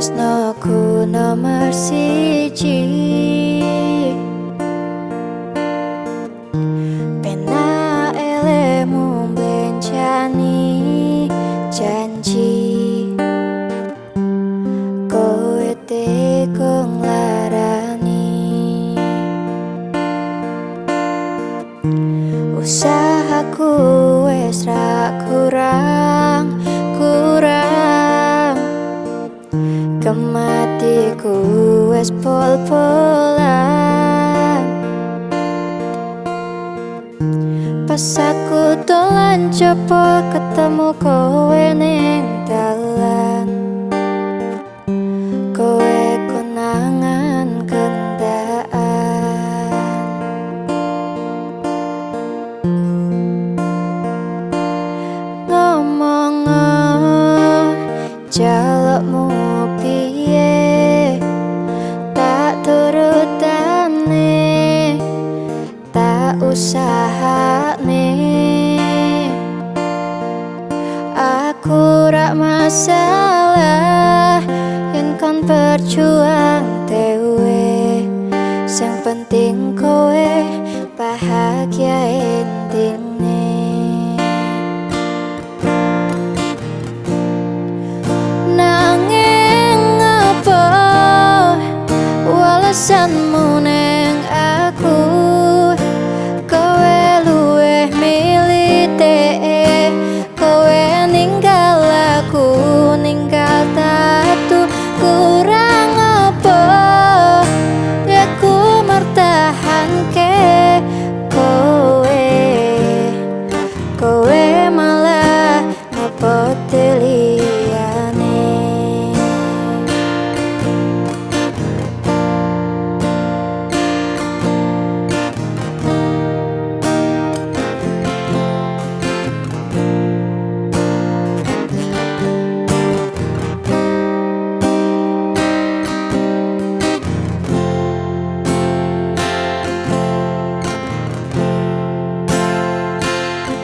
tresnoku nomor siji. Pena elemu blencani janji, kowe tekong larani. Usahaku wes ra kurang, kematiku wes pol-polan. Pas aku dolan coba ketemu kowe ning dalan, kowe konangan kendaan. Ngomong jalukmu piye, tak turutane, tak usahane. Aku rak masalah yen kon berjuang dewe, sing penting kowe bahagia intingne. Alasanmu neng aku, kowe luweh milih teh, kowe ninggal aku, ninggal tatu. Kurang apa ya ku mertahanke kowe, kowe malah ngepoti liyane.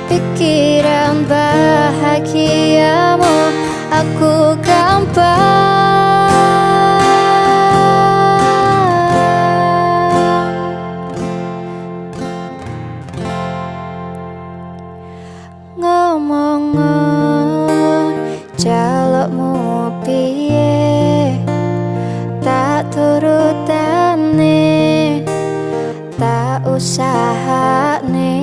Pikiran bahagiamu aku gampang. Ngomong jalukmu piye, tak turutane, tak usahane.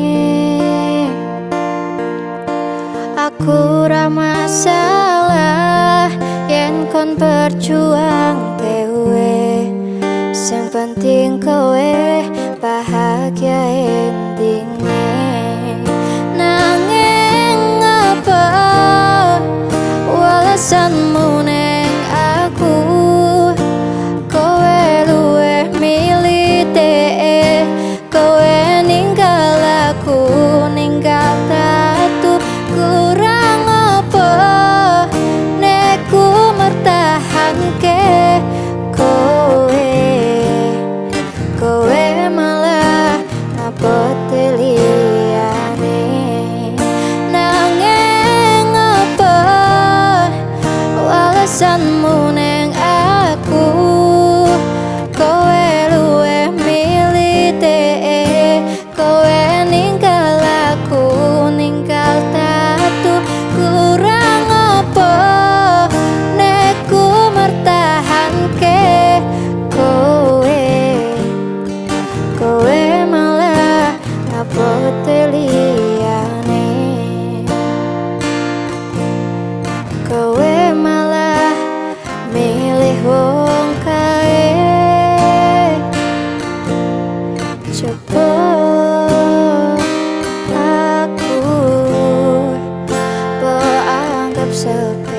Aku ra masalah yen kon berjuang dewe, sing penting kowe bahagia intingne. Nanging apa alasanmu neng aku, kowe luweh milih teh, kowe ninggal aku, ninggal tatu. Kurang apa nek ku mertahanke kowe, kowe malah ngapoti liyane. Nanging apa alasanmu neng aku, kowe luweh milih teh, kowe ninggal aku, ninggal tatu. Kurang apa nek ku mertahanke kowe, kowe malah ngapoti liyane. Kowe malah milih wong kae. Coba aku anggap seperti